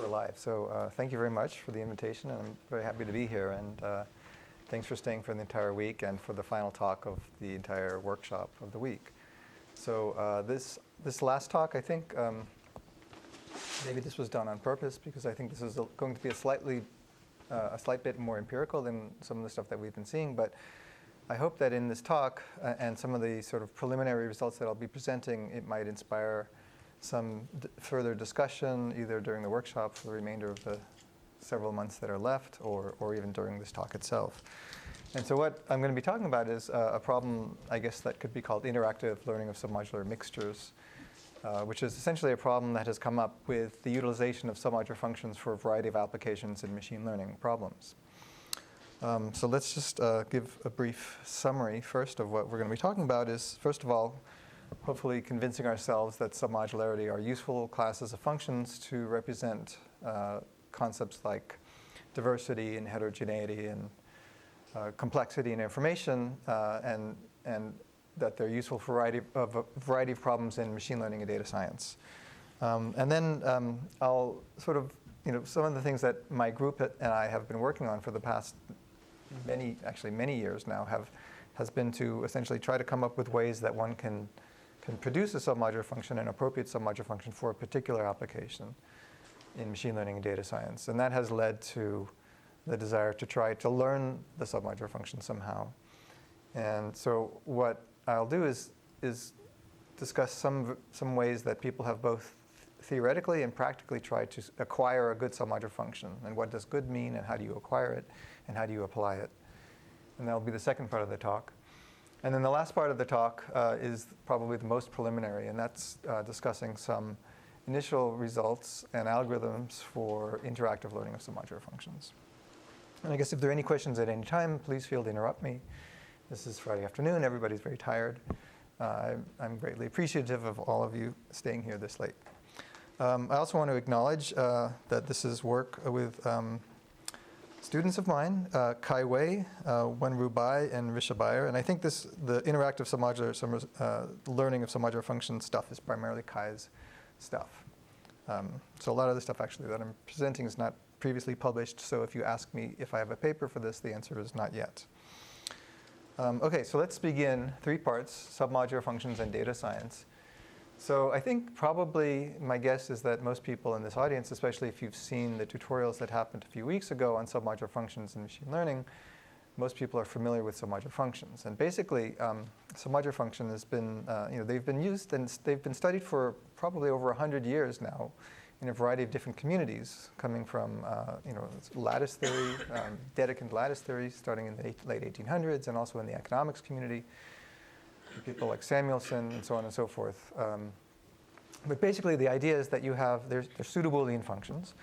we're live. So thank you very much for the invitation, and I'm very happy to be here. And thanks for staying for the entire week and for the final talk of the entire workshop of the week. So this last talk, I think maybe this was done on purpose because I think this is going to be a slight bit more empirical than some of the stuff that we've been seeing. But I hope that in this talk and some of the sort of preliminary results that I'll be presenting, it might inspire some further discussion either during the workshop for the remainder of the several months that are left or even during this talk itself. And so what I'm going to be talking about is a problem, I guess, that could be called interactive learning of submodular mixtures, which is essentially a problem that has come up with the utilization of submodular functions for a variety of applications in machine learning problems. So let's just give a brief summary first of what we're going to be talking about is, first of all, hopefully convincing ourselves that submodularity are useful classes of functions to represent concepts like diversity and heterogeneity and complexity in information, and that they're useful for a variety of problems in machine learning and data science. And then I'll sort of, some of the things that my group and I have been working on for the past many years now has been to essentially try to come up with ways that one can produce a submodular function, an appropriate submodular function for a particular application in machine learning and data science. And that has led to the desire to try to learn the submodular function somehow. And so what I'll do is discuss some ways that people have both theoretically and practically tried to acquire a good submodular function. And what does good mean, and how do you acquire it, and how do you apply it? And that'll be the second part of the talk. And then the last part of the talk is probably the most preliminary, and that's discussing some initial results and algorithms for interactive learning of submodular functions. And I guess if there are any questions at any time, please feel to interrupt me. This is Friday afternoon. Everybody's very tired. I'm greatly appreciative of all of you staying here this late. I also want to acknowledge that this is work with students of mine, Kai Wei, Wenru Bai, and Risha Bayer. And I think the interactive learning of submodular function stuff is primarily Kai's stuff. So a lot of the stuff actually that I'm presenting is not previously published. So if you ask me if I have a paper for this, the answer is not yet. OK, so let's begin. 3 parts, submodular functions and data science. So I think probably my guess is that most people in this audience, especially if you've seen the tutorials that happened a few weeks ago on submodular functions in machine learning, most people are familiar with submodular functions. And basically, submodular function has been, they've been used and they've been studied for probably over 100 years now in a variety of different communities, coming from lattice theory, Dedekind lattice theory, starting in the late 1800s, and also in the economics community. People like Samuelson and so on and so forth. But basically, the idea is that you have, they're pseudo-Boolean functions,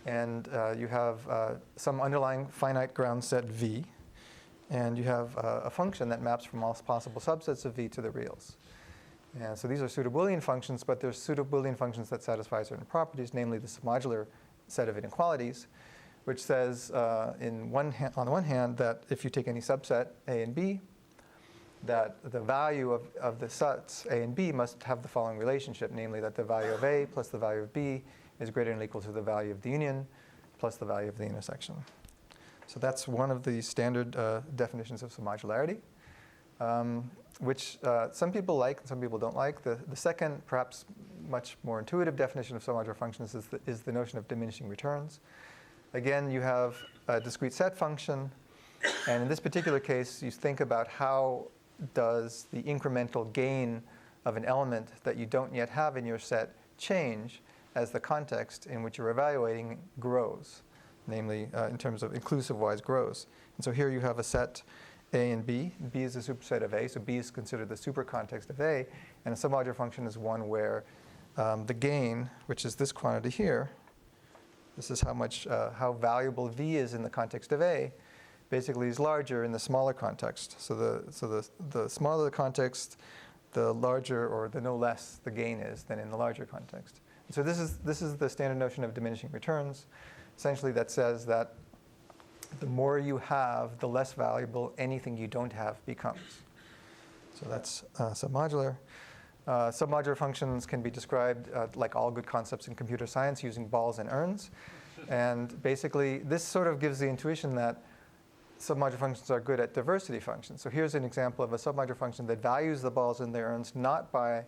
and you have some underlying finite ground set V, and you have a function that maps from all possible subsets of V to the reals. And so these are pseudo-Boolean functions, but there's pseudo-Boolean functions that satisfy certain properties, namely the submodular set of inequalities, which says on the one hand that if you take any subset A and B, that the value of the sets A and B must have the following relationship, namely that the value of A plus the value of B is greater than or equal to the value of the union plus the value of the intersection. So that's one of the standard definitions of submodularity, which some people like and some people don't like. The second, perhaps much more intuitive definition of submodular functions is the notion of diminishing returns. Again, you have a discrete set function, and in this particular case, you think about how does the incremental gain of an element that you don't yet have in your set change as the context in which you're evaluating grows, namely in terms of inclusive-wise grows. And so here you have a set A and B. B is a superset of A, so B is considered the supercontext of A, and a submodular function is one where the gain, which is this quantity here, this is how valuable V is in the context of A, basically is larger in the smaller context. So the smaller the context, the larger or the no less the gain is than in the larger context. And so this is the standard notion of diminishing returns. Essentially, that says that the more you have, the less valuable anything you don't have becomes. So that's submodular. Submodular functions can be described like all good concepts in computer science using balls and urns. And basically, this sort of gives the intuition that submodular functions are good at diversity functions. So here's an example of a submodular function that values the balls in the urns not by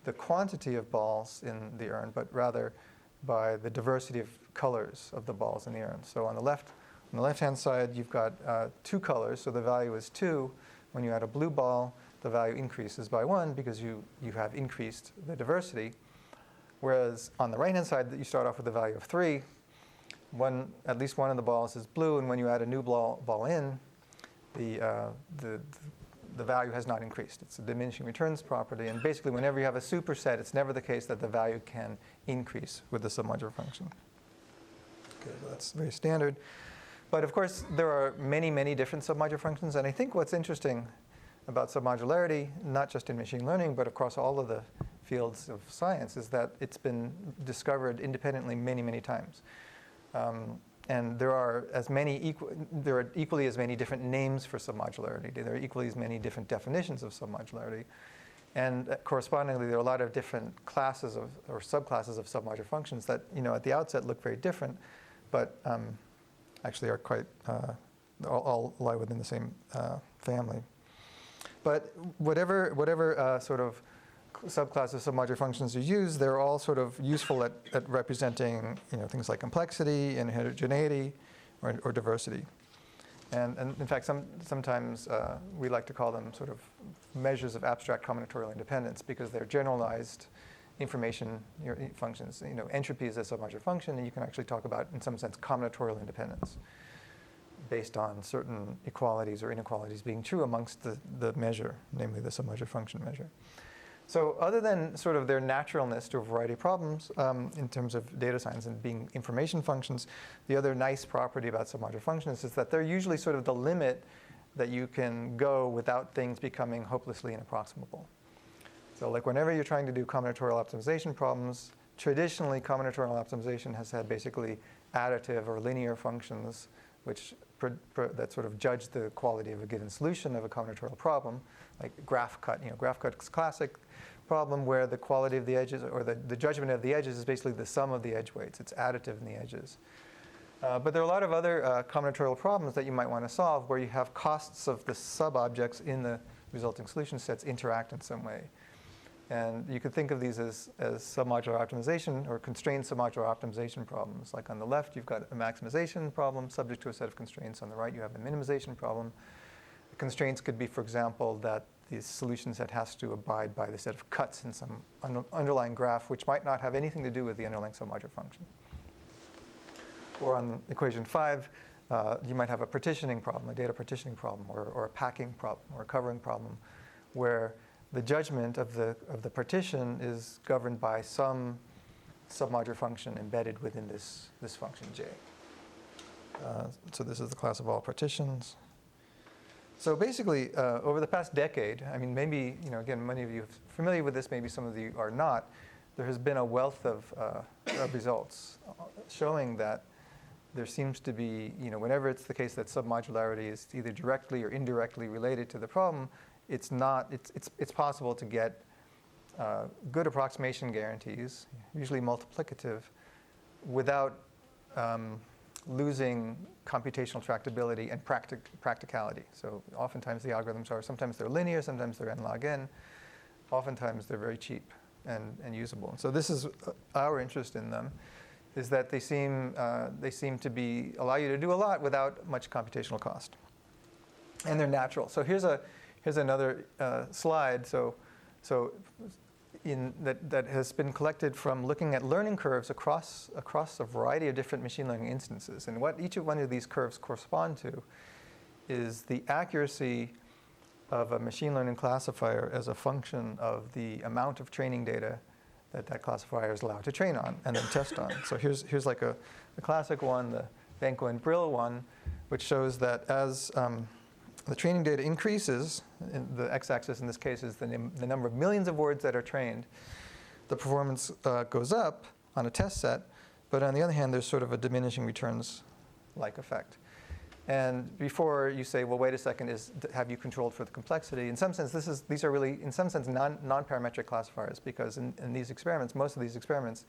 the quantity of balls in the urn, but rather by the diversity of colors of the balls in the urn. So on the left-hand side, you've got 2 colors, so the value is 2. When you add a blue ball, the value increases by 1 because you have increased the diversity. Whereas on the right-hand side, you start off with a value of 3. At least one of the balls is blue, and when you add a new ball in, the value has not increased. It's a diminishing returns property, and basically whenever you have a superset, it's never the case that the value can increase with the submodular function. Okay, so that's very standard. But of course, there are many, many different submodular functions, and I think what's interesting about submodularity, not just in machine learning, but across all of the fields of science, is that it's been discovered independently many, many times. And there are equally as many different names for submodularity. There are equally as many different definitions of submodularity. And correspondingly, there are a lot of different classes or subclasses of submodular functions that, at the outset look very different, but actually are quite, all lie within the same family. But whatever sort of subclass of submodular functions you use, they're all sort of useful at representing things like complexity and heterogeneity or diversity. And in fact, sometimes we like to call them sort of measures of abstract combinatorial independence because they're generalized information functions. Entropy is a submodular function, and you can actually talk about, in some sense, combinatorial independence based on certain equalities or inequalities being true amongst the measure, namely the submodular function measure. So other than sort of their naturalness to a variety of problems in terms of data science and being information functions, the other nice property about submodular functions is that they're usually sort of the limit that you can go without things becoming hopelessly inapproximable. So like whenever you're trying to do combinatorial optimization problems, traditionally combinatorial optimization has had basically additive or linear functions which that sort of judge the quality of a given solution of a combinatorial problem, like graph cut. Graph cut is a classic problem where the quality of the edges, or the judgment of the edges, is basically the sum of the edge weights. It's additive in the edges. But there are a lot of other combinatorial problems that you might want to solve where you have costs of the sub-objects in the resulting solution sets interact in some way. And you could think of these as submodular optimization or constrained submodular optimization problems. Like on the left, you've got a maximization problem subject to a set of constraints. On the right, you have a minimization problem. The constraints could be, for example, that the solution set has to abide by the set of cuts in some underlying graph, which might not have anything to do with the underlying submodular function. Or on equation 5, you might have a partitioning problem, a data partitioning problem, or a packing problem, or a covering problem, where the judgment of the partition is governed by some submodular function embedded within this function j. So this is the class of all partitions. So basically, over the past decade, I mean, maybe, again, many of you are familiar with this, maybe some of you are not, there has been a wealth of results showing that there seems to be, whenever it's the case that submodularity is either directly or indirectly related to the problem, it's possible to get good approximation guarantees, usually multiplicative, without losing computational tractability and practicality. So oftentimes the algorithms sometimes they're linear, sometimes they're n log n. Oftentimes they're very cheap and usable. So this is our interest in them, is that they seem to allow you to do a lot without much computational cost. And they're natural. So here's another slide. That has been collected from looking at learning curves across a variety of different machine learning instances. And what each of one of these curves correspond to is the accuracy of a machine learning classifier as a function of the amount of training data that classifier is allowed to train on and then test on. So here's like a classic one, the Benko and Brill one, which shows that as the training data increases, the x-axis in this case is the number of millions of words that are trained, the performance goes up on a test set, but on the other hand, there's sort of a diminishing returns-like effect. And before you say, well, wait a second, have you controlled for the complexity? In some sense, these are really, in some sense, non-parametric classifiers, because in these experiments, most of these experiments,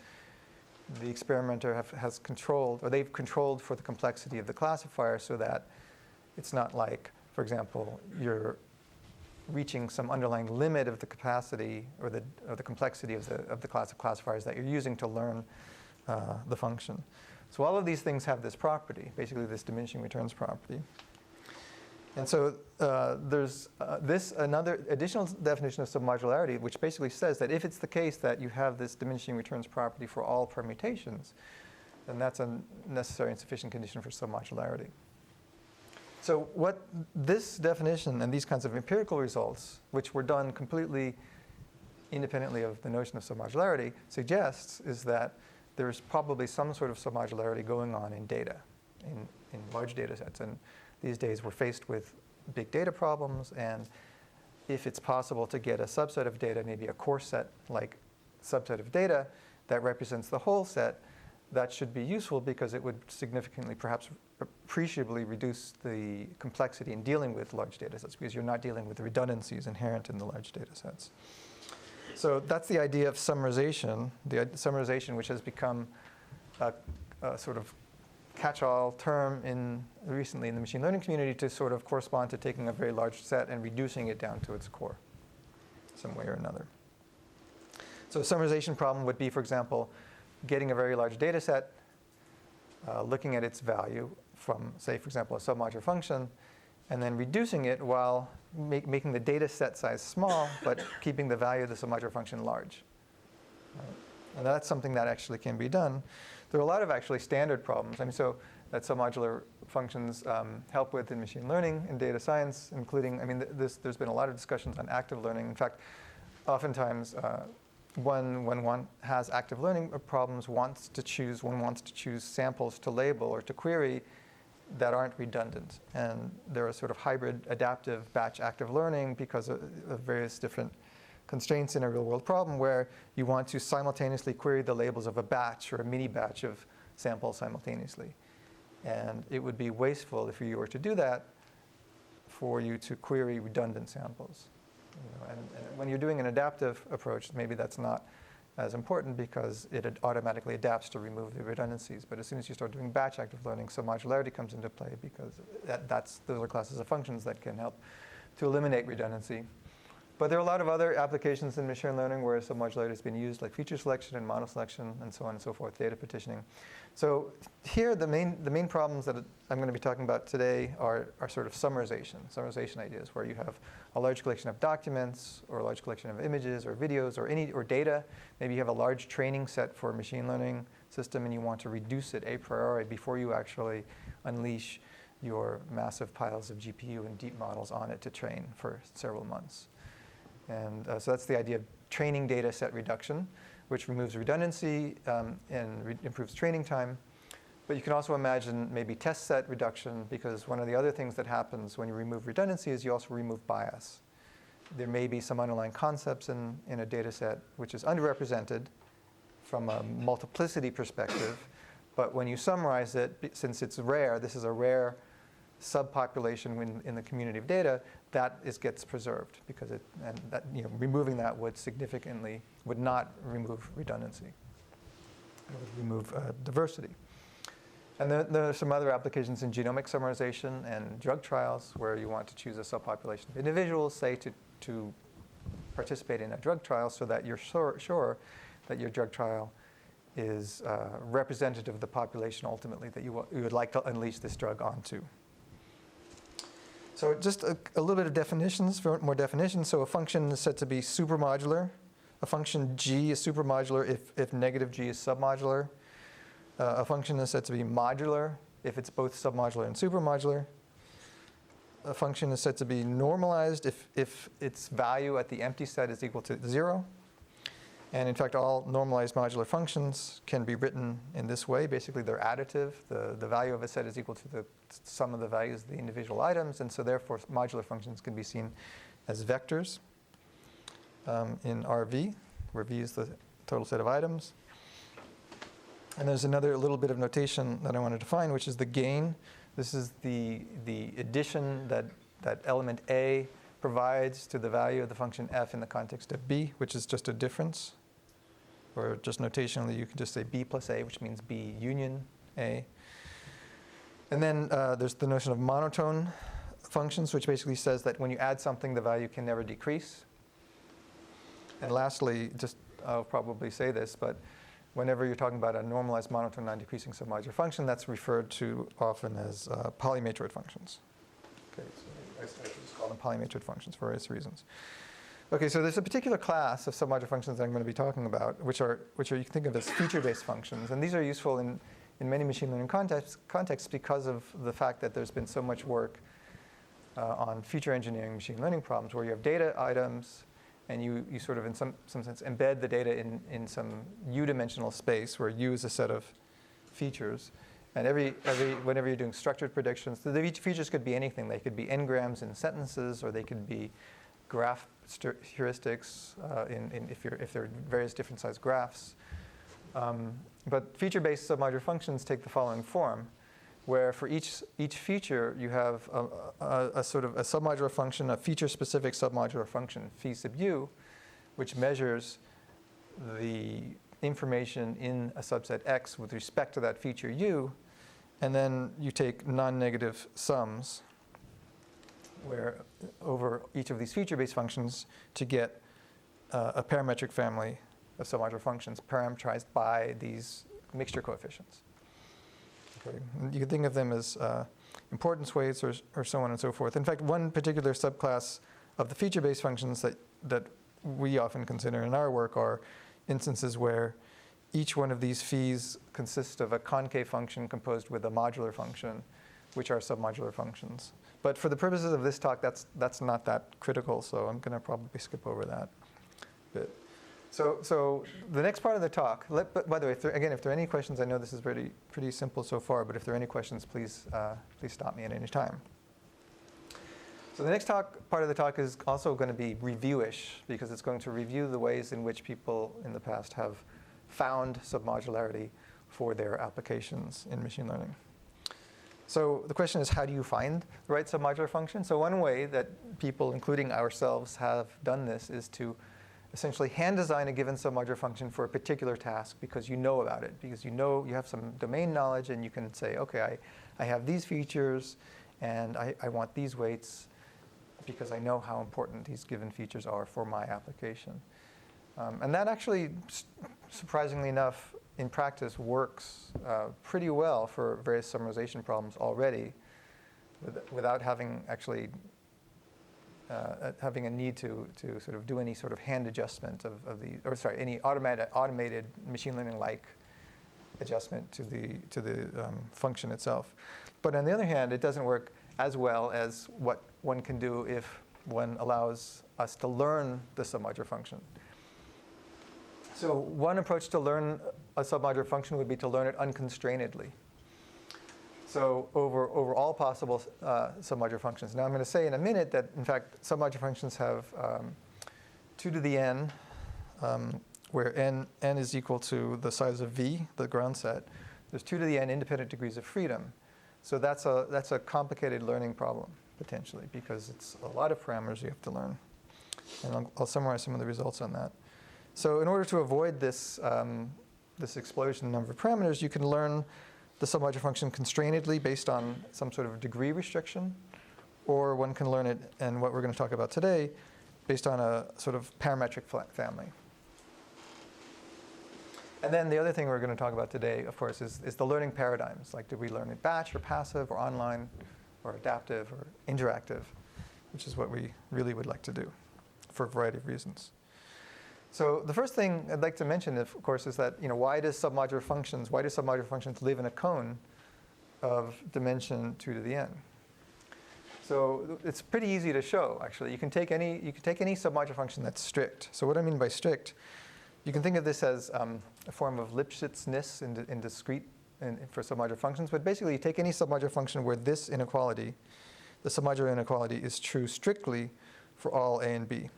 the experimenter has controlled, or they've controlled for the complexity of the classifier so that it's not like, for example, you're reaching some underlying limit of the capacity or the complexity of the class of classifiers that you're using to learn the function. So all of these things have this property, basically this diminishing returns property. And so there's another additional definition of submodularity, which basically says that if it's the case that you have this diminishing returns property for all permutations, then that's a necessary and sufficient condition for submodularity. So what this definition and these kinds of empirical results, which were done completely independently of the notion of submodularity, suggests is that there's probably some sort of submodularity going on in data, in large data sets. And these days we're faced with big data problems, and if it's possible to get a subset of data, maybe a core set like subset of data that represents the whole set, that should be useful because it would significantly, perhaps appreciably reduce the complexity in dealing with large data sets, because you're not dealing with the redundancies inherent in the large data sets. So that's the idea of summarization, summarization which has become a sort of catch-all term recently in the machine learning community to sort of correspond to taking a very large set and reducing it down to its core, some way or another. So a summarization problem would be, for example, getting a very large data set, looking at its value from, say, for example, a submodular function, and then reducing it while making the data set size small, but keeping the value of the submodular function large. And that's something that actually can be done. There are a lot of actually standard problems. I mean, so that submodular functions help with in machine learning and data science, including, I mean, there's been a lot of discussions on active learning. In fact, oftentimes, when one has active learning problems, one wants to choose samples to label or to query that aren't redundant. And there are sort of hybrid adaptive batch active learning because of various different constraints in a real world problem where you want to simultaneously query the labels of a batch or a mini batch of samples simultaneously. And it would be wasteful if you were to do that for you to query redundant samples. And when you're doing an adaptive approach, maybe that's not as important because it automatically adapts to remove the redundancies. But as soon as you start doing batch active learning, submodularity comes into play because those are classes of functions that can help to eliminate redundancy. But there are a lot of other applications in machine learning where submodularity has been used, like feature selection and model selection and so on and so forth, data partitioning. So here, the main problems that I'm going to be talking about today are sort of summarization ideas, where you have a large collection of documents or a large collection of images or videos or data. Maybe you have a large training set for a machine learning system and you want to reduce it a priori before you actually unleash your massive piles of GPU and deep models on it to train for several months. And so that's the idea of training data set reduction, which removes redundancy and improves training time. But you can also imagine maybe test set reduction, because one of the other things that happens when you remove redundancy is you also remove bias. There may be some underlying concepts in a data set which is underrepresented from a multiplicity perspective, but when you summarize it, since it's rare, this is a rare subpopulation in the community of data, that gets preserved because removing that would not remove redundancy. It would remove diversity. And there are some other applications in genomic summarization and drug trials where you want to choose a subpopulation of individuals, say, to participate in a drug trial so that you're sure that your drug trial is representative of the population ultimately that you would like to unleash this drug onto. So just a little bit of definitions, more definitions. So a function is said to be supermodular. A function G is supermodular if negative G is submodular. A function is said to be modular if it's both submodular and supermodular. A function is said to be normalized if its value at the empty set is equal to 0. And in fact, all normalized modular functions can be written in this way. Basically, they're additive. The value of a set is equal to the sum of the values of the individual items. And so therefore, modular functions can be seen as vectors in RV, where V is the total set of items. And there's another little bit of notation that I want to define, which is the gain This is the addition that element A provides to the value of the function f in the context of B, which is just a difference. Or just notationally, you can just say B plus A, which means B union A. And then there's the notion of monotone functions, which basically says that when you add something, the value can never decrease. And lastly, I'll probably say this, but whenever you're talking about a normalized monotone non-decreasing submodular function, that's referred to often as polymatroid functions. Okay, so I just call them polymatroid functions for various reasons. Okay, so there's a particular class of submodular functions that I'm going to be talking about, which are you can think of as feature-based functions, and these are useful in many machine learning contexts because of the fact that there's been so much work on feature engineering machine learning problems where you have data items and you sort of in some sense embed the data in some u-dimensional space where u is a set of features. And whenever you're doing structured predictions, the features could be anything. They could be n-grams in sentences, or they could be graph heuristics if they're various different size graphs. But feature-based submodular functions take the following form, where for each feature you have a sort of a submodular function, a feature-specific submodular function, phi sub u, which measures the information in a subset X with respect to that feature u, and then you take non-negative sums where over each of these feature-based functions to get a parametric family of submodular functions parameterized by these mixture coefficients. Okay. You can think of them as importance weights or so on and so forth. In fact, one particular subclass of the feature-based functions that we often consider in our work are instances where each one of these phis consists of a concave function composed with a modular function, which are submodular functions. But for the purposes of this talk, that's not that critical, so I'm going to probably skip over that bit. So the next part of the talk, by the way, if there are any questions, I know this is pretty simple so far, but if there are any questions, please stop me at any time. So the next part of the talk is also going to be review-ish, because it's going to review the ways in which people in the past have found submodularity for their applications in machine learning. So the question is, how do you find the right submodular function? So one way that people, including ourselves, have done this is to essentially hand design a given submodular function for a particular task because you know about it, because you have some domain knowledge and you can say, okay, I have these features and I want these weights because I know how important these given features are for my application. And that actually, surprisingly enough, in practice works pretty well for various summarization problems already without having actually having a need to sort of do any sort of hand adjustment any automated machine learning-like adjustment to the function itself. But on the other hand, it doesn't work as well as what one can do if one allows us to learn the submodular function. So one approach to learn a submodular function would be to learn it unconstrainedly. So over all possible submodular functions. Now I'm going to say in a minute that, in fact, submodular functions have 2 to the n, where n is equal to the size of V, the ground set. There's 2 to the n independent degrees of freedom. So that's a complicated learning problem, potentially, because it's a lot of parameters you have to learn. And I'll summarize some of the results on that. So in order to avoid this explosion in number of parameters, you can learn the submodular function constrainedly based on some sort of degree restriction, or one can learn it, and what we're going to talk about today, based on a sort of parametric family. And then the other thing we're going to talk about today, of course, is the learning paradigms. Like, do we learn it batch or passive or online or adaptive or interactive, which is what we really would like to do for a variety of reasons. So the first thing I'd like to mention, of course, is that why do submodular functions live in a cone of dimension 2 to the n? So it's pretty easy to show, actually. You can take any submodular function that's strict. So what I mean by strict, you can think of this as a form of Lipschitz-ness in discrete for submodular functions. But basically, you take any submodular function where this inequality, the submodular inequality, is true strictly for all a and b.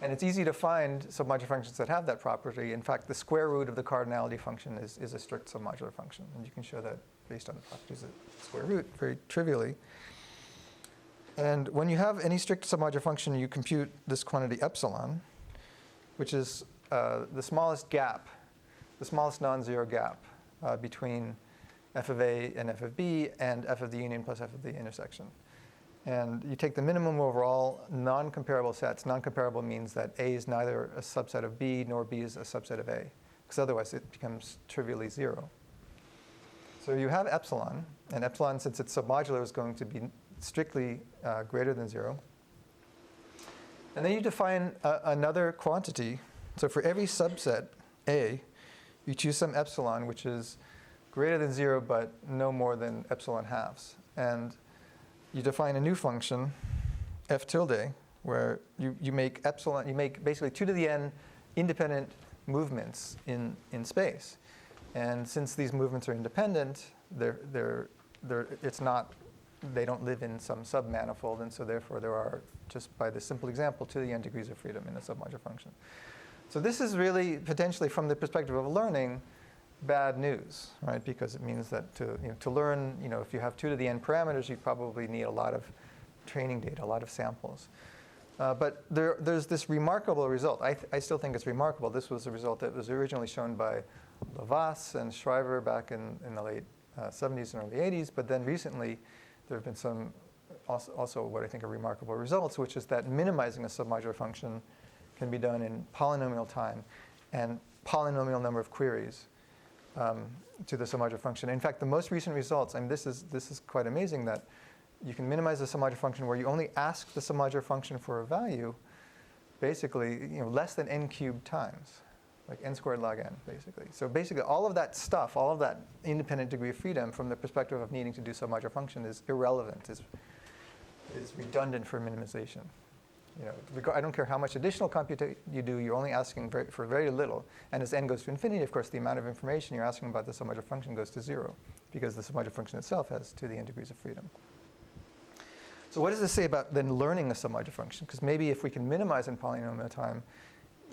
And it's easy to find submodular functions that have that property. In fact, the square root of the cardinality function is a strict submodular function. And you can show that based on the properties of the square root very trivially. And when you have any strict submodular function, you compute this quantity epsilon, which is the smallest gap, the smallest non-zero gap between f of a and f of b, and f of the union plus f of the intersection. And you take the minimum over all non-comparable sets. Non-comparable means that A is neither a subset of B nor B is a subset of A, because otherwise it becomes trivially 0. So you have epsilon, and epsilon, since it's submodular, is going to be strictly greater than 0. And then you define another quantity. So for every subset A, you choose some epsilon, which is greater than 0 but no more than epsilon halves. And you define a new function, f tilde, where you make epsilon, you make basically 2 to the n independent movements in space. And since these movements are independent, they don't live in some submanifold, and so therefore there are, just by this simple example, 2 to the n degrees of freedom in a submodular function. So this is really potentially, from the perspective of learning, bad news, right? Because it means that to learn, if you have 2 to the n parameters, you probably need a lot of training data, a lot of samples. But there's this remarkable result. I still think it's remarkable. This was a result that was originally shown by Lavasse and Shriver back in the late 70s and early 80s. But then recently, there have been some also what I think are remarkable results, which is that minimizing a submodular function can be done in polynomial time and polynomial number of queries to the submodular function. In fact, the most recent results, and this is quite amazing, that you can minimize the submodular function where you only ask the submodular function for a value, basically, less than n cubed times, like n squared log n, basically. So basically, all of that stuff, all of that independent degree of freedom from the perspective of needing to do submodular function is irrelevant, is redundant for minimization. I don't care how much additional computation you do, you're only asking for very little. And as n goes to infinity, of course, the amount of information you're asking about the submodular function goes to 0, because the submodular function itself has 2 to the n degrees of freedom. So what does this say about then learning a submodular function? Because maybe if we can minimize in polynomial time,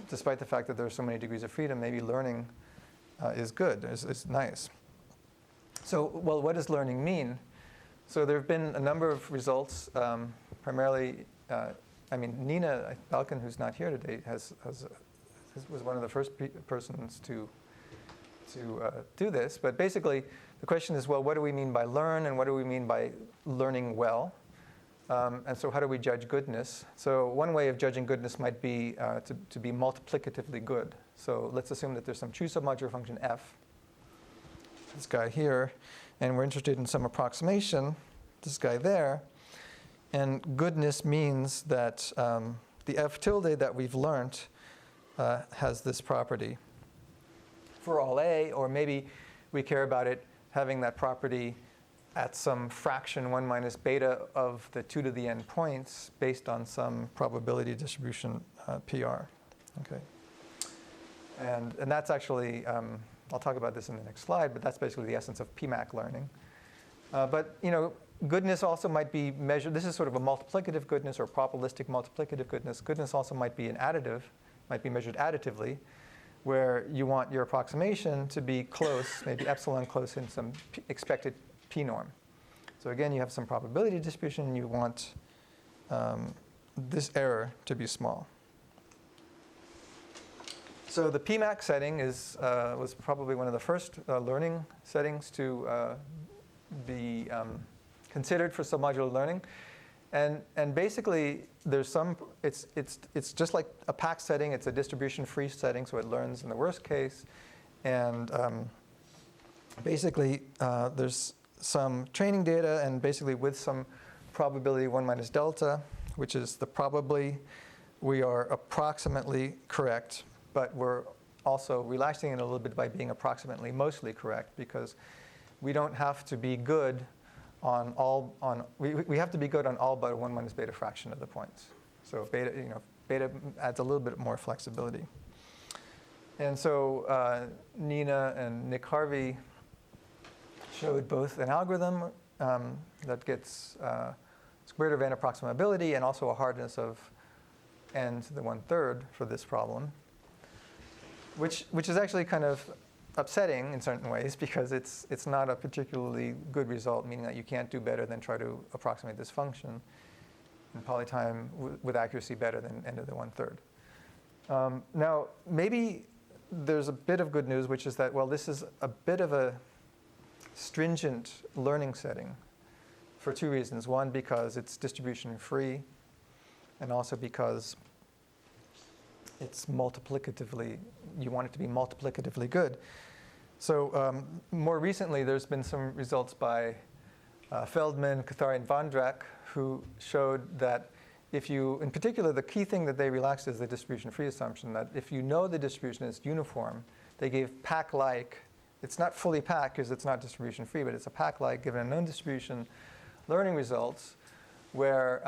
despite the fact that there are so many degrees of freedom, maybe learning is good, is nice. So, well, what does learning mean? So there have been a number of results, primarily. Nina Balkin, who's not here today, was one of the first persons to do this. But basically, the question is, well, what do we mean by learn, and what do we mean by learning well? And so how do we judge goodness? So one way of judging goodness might be to be multiplicatively good. So let's assume that there's some true submodular function f, this guy here, and we're interested in some approximation, this guy there. And goodness means that the f tilde that we've learned has this property for all a, or maybe we care about it having that property at some fraction 1 minus beta of the 2 to the n points based on some probability distribution PR. Okay. And that's actually, I'll talk about this in the next slide, but that's basically the essence of PMAC learning. But goodness also might be measured. This is sort of a multiplicative goodness or probabilistic multiplicative goodness. Goodness also might be an additive, might be measured additively, where you want your approximation to be close, maybe epsilon close in some expected p norm. So again, you have some probability distribution, and you want this error to be small. So the PMAC setting was probably one of the first learning settings to be considered for submodular learning, and basically there's it's just like a PAC setting. It's a distribution-free setting, so it learns in the worst case, and basically there's some training data, and basically with some probability 1 minus delta, which is the probably we are approximately correct, but we're also relaxing it a little bit by being approximately mostly correct, because we don't have to be good on all we have to be good on all but a 1 minus beta fraction of the points. So beta adds a little bit more flexibility. And so Nina and Nick Harvey showed both an algorithm that gets square root of n approximability and also a hardness of n to the 1/3 for this problem, which is actually kind of upsetting in certain ways because it's not a particularly good result, meaning that you can't do better than try to approximate this function in polytime with accuracy better than n to the 1/3. Now, maybe there's a bit of good news, which is that, well, this is a bit of a stringent learning setting for two reasons. One, because it's distribution free, and also because it's multiplicatively, you want it to be multiplicatively good. So more recently, there's been some results by Feldman, Cathari, and Vondrak, who showed that if you, in particular, the key thing that they relaxed is the distribution-free assumption, that if you know the distribution is uniform, they gave PAC-like, it's not fully PAC because it's not distribution-free, but it's a PAC-like given a known distribution learning results where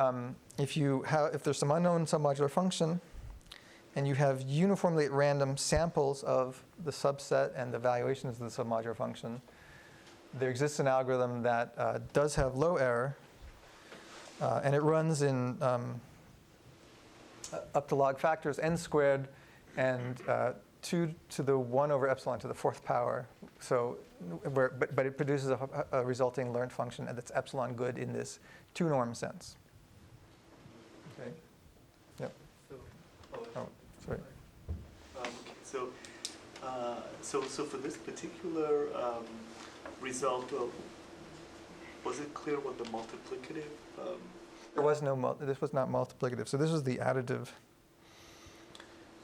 if there's some unknown submodular function and you have uniformly at random samples of the subset and the valuations of the submodular function, there exists an algorithm that does have low error, and it runs in up to log factors n squared and 2 to the 1 over epsilon to the 4th power. So, but it produces a resulting learned function that's epsilon good in this 2-norm sense. Okay. Yep. Oh, sorry. So for this particular result, was it clear what the multiplicative? There was no, this was not multiplicative. So this is the additive.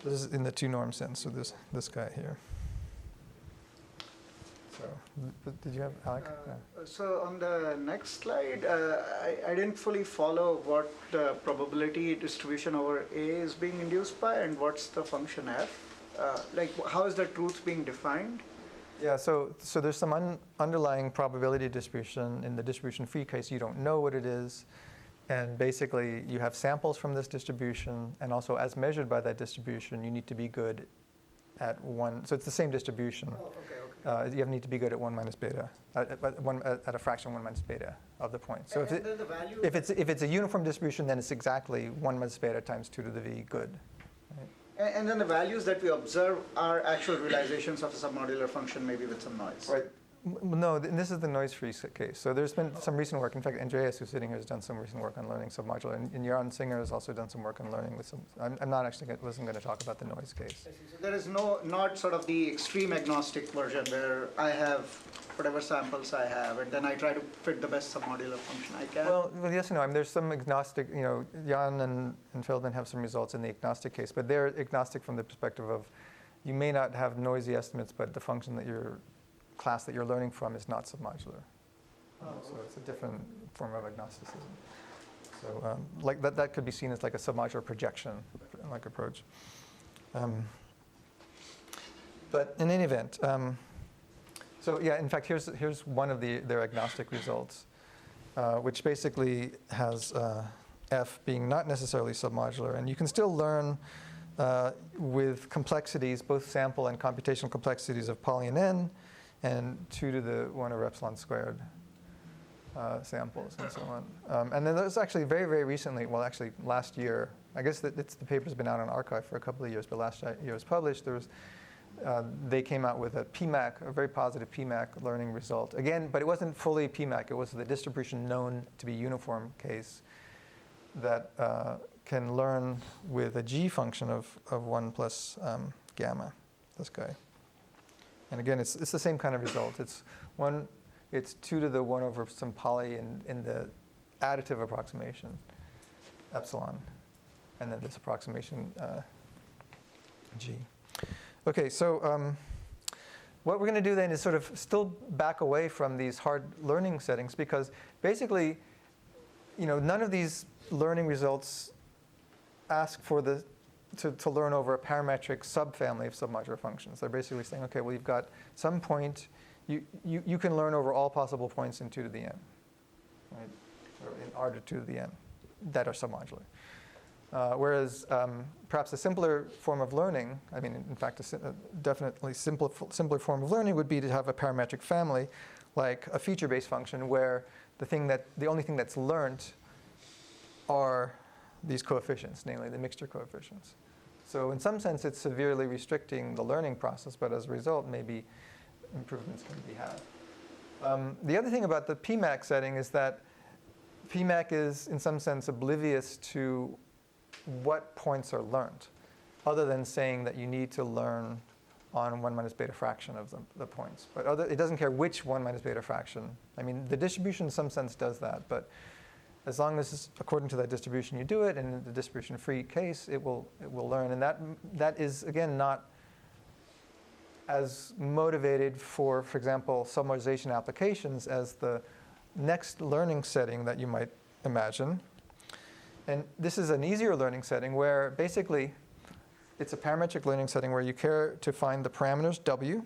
This is in the 2-norm sense, so this guy here. So, did you have, Alec? Yeah. So on the next slide, I didn't fully follow what the probability distribution over A is being induced by and what's the function f. Like, how is the truth being defined? Yeah, so there's some underlying probability distribution. In the distribution-free case, you don't know what it is. And basically, you have samples from this distribution, and also as measured by that distribution, you need to be good at 1. So it's the same distribution. Oh, okay. You need to be good at 1 minus beta, at a fraction 1 minus beta of the point. So if it's a uniform distribution, then it's exactly 1 minus beta times 2 to the v good. Right? And then the values that we observe are actual realizations of a submodular function, maybe with some noise. Right. No, this is the noise-free case. So there's been some recent work. In fact, Andreas, who's sitting here, has done some recent work on learning submodular. And Jan Singer has also done some work on learning with some. I'm not actually wasn't going to talk about the noise case. So there is not sort of the extreme agnostic version where I have whatever samples I have, and then I try to fit the best submodular function I can. Well, yes and no. I mean, there's some agnostic. Jan and Feldman have some results in the agnostic case, but they're agnostic from the perspective of you may not have noisy estimates, but the function that class that you're learning from is not submodular. So it's a different form of agnosticism. So like that could be seen as like a submodular projection like approach. But in any event, so yeah, in fact, here's one of their agnostic results, which basically has f being not necessarily submodular, and you can still learn with complexities, both sample and computational complexities of poly and n, and 2 to the 1 over epsilon squared samples and so on. And then there's actually very, very recently, well, actually last year, I guess the paper's been out on arXiv for a couple of years, but last year it was published. They came out with a PMAC, a very positive PMAC learning result. Again, but it wasn't fully PMAC. It was the distribution known to be uniform case that can learn with a G function of 1 plus gamma, this guy. And again, it's the same kind of result. It's 2 to the 1 over some poly in the additive approximation, epsilon, and then this approximation G. Okay, so what we're going to do then is sort of still back away from these hard learning settings, because basically, none of these learning results ask for to learn over a parametric subfamily of submodular functions. They're basically saying, okay, well, you've got some point, you can learn over all possible points in 2 to the n, right? Or in r to 2 to the n that are submodular. Whereas perhaps a simpler form of learning, I mean, in fact, a definitely simpler form of learning would be to have a parametric family, like a feature-based function, where the only thing that's learned are these coefficients, namely the mixture coefficients. So in some sense, it's severely restricting the learning process, but as a result, maybe improvements can be had. The other thing about the PMAC setting is that PMAC is, in some sense, oblivious to what points are learned, other than saying that you need to learn on 1 minus beta fraction of the points. But it doesn't care which 1 minus beta fraction. I mean, the distribution in some sense does that, but as long as it's according to that distribution you do it, and in the distribution-free case, it will learn. And that is, again, not as motivated for example, summarization applications as the next learning setting that you might imagine. And this is an easier learning setting where basically it's a parametric learning setting where you care to find the parameters W,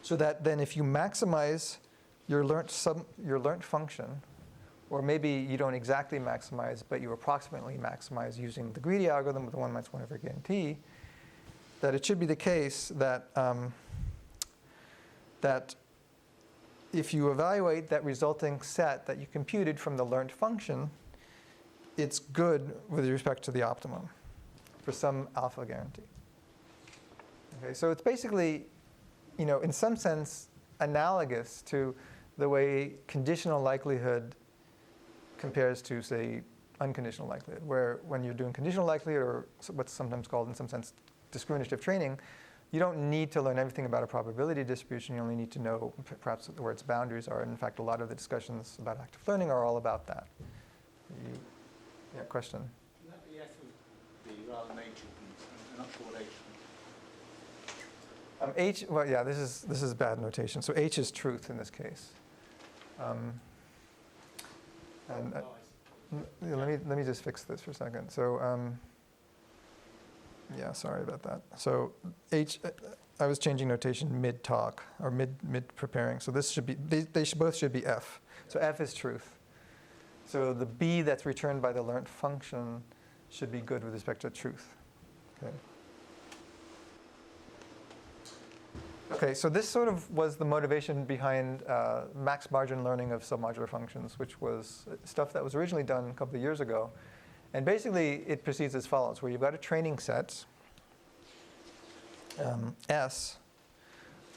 so that then if you maximize your learnt function, or maybe you don't exactly maximize, but you approximately maximize using the greedy algorithm with the 1 minus 1 over guarantee, that it should be the case that, that if you evaluate that resulting set that you computed from the learned function, it's good with respect to the optimum for some alpha guarantee. Okay, so it's basically, in some sense, analogous to the way conditional likelihood compares to, say, unconditional likelihood, where when you're doing conditional likelihood, or what's sometimes called, in some sense, discriminative training, you don't need to learn everything about a probability distribution. You only need to know perhaps where its boundaries are. And in fact, a lot of the discussions about active learning are all about that. Yeah, question? The F would be rather than H, I'm not sure what H H, well, yeah, this is bad notation. So H is truth in this case. And let me just fix this for a second. So yeah, sorry about that. So H, I was changing notation mid-talk or mid preparing. So this should be, both should be F. So F is truth. So the B that's returned by the learnt function should be good with respect to truth. Okay. Okay, so this sort of was the motivation behind max margin learning of submodular functions, which was stuff that was originally done a couple of years ago. And basically, it proceeds as follows, where you've got a training set, S,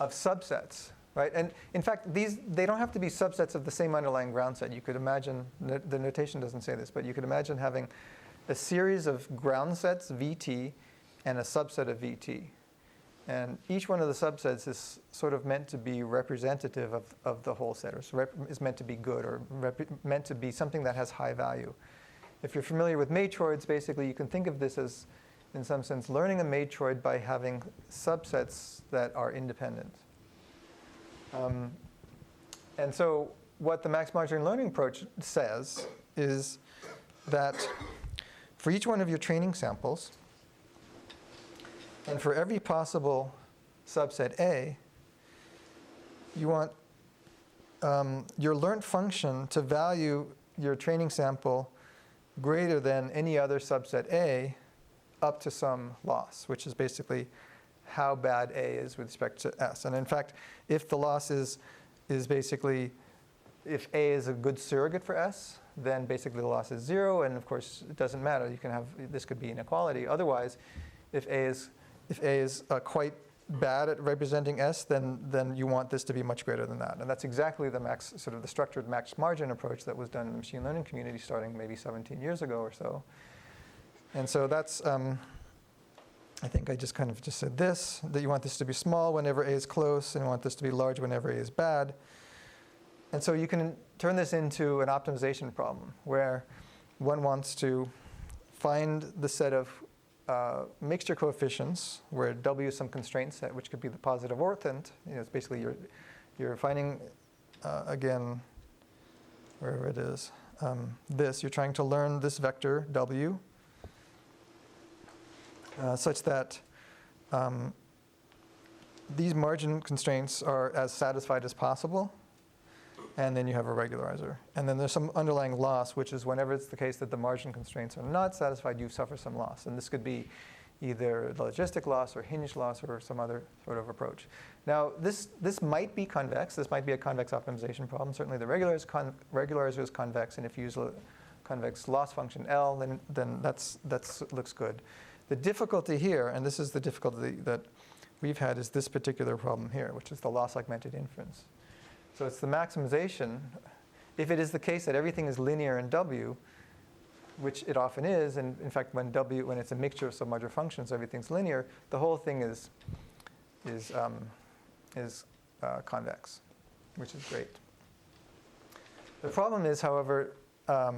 of subsets, right? And in fact, they don't have to be subsets of the same underlying ground set. You could imagine, the notation doesn't say this, but you could imagine having a series of ground sets, VT, and a subset of VT. And each one of the subsets is sort of meant to be representative of the whole set, or is meant to be good, or meant to be something that has high value. If you're familiar with matroids, basically you can think of this as, in some sense, learning a matroid by having subsets that are independent. And so what the max margin learning approach says is that for each one of your training samples, and for every possible subset A, you want your learnt function to value your training sample greater than any other subset A up to some loss, which is basically how bad A is with respect to S. And in fact, if the loss is basically, if A is a good surrogate for S, then basically the loss is 0, and of course it doesn't matter. You can have, this could be inequality. Otherwise, if A is quite bad at representing S, then you want this to be much greater than that. And that's exactly the sort of the structured max margin approach that was done in the machine learning community starting maybe 17 years ago or so. And so that's, I think I just kind of just said this, that you want this to be small whenever A is close, and you want this to be large whenever A is bad. And so you can turn this into an optimization problem where one wants to find the set of mixture coefficients where W is some constraint set, which could be the positive orthant. It's basically you're finding, again, wherever it is, you're trying to learn this vector W such that these margin constraints are as satisfied as possible, and then you have a regularizer. And then there's some underlying loss, which is whenever it's the case that the margin constraints are not satisfied, you suffer some loss. And this could be either the logistic loss or hinge loss or some other sort of approach. Now, this might be convex. This might be a convex optimization problem. Certainly the regularizer is convex, and if you use convex loss function L, then that's looks good. The difficulty here, and this is the difficulty that we've had, is this particular problem here, which is the loss augmented inference. So it's the maximization. If it is the case that everything is linear in W, which it often is, and in fact when it's a mixture of submodular functions, everything's linear, the whole thing is convex, which is great. The problem is, however, I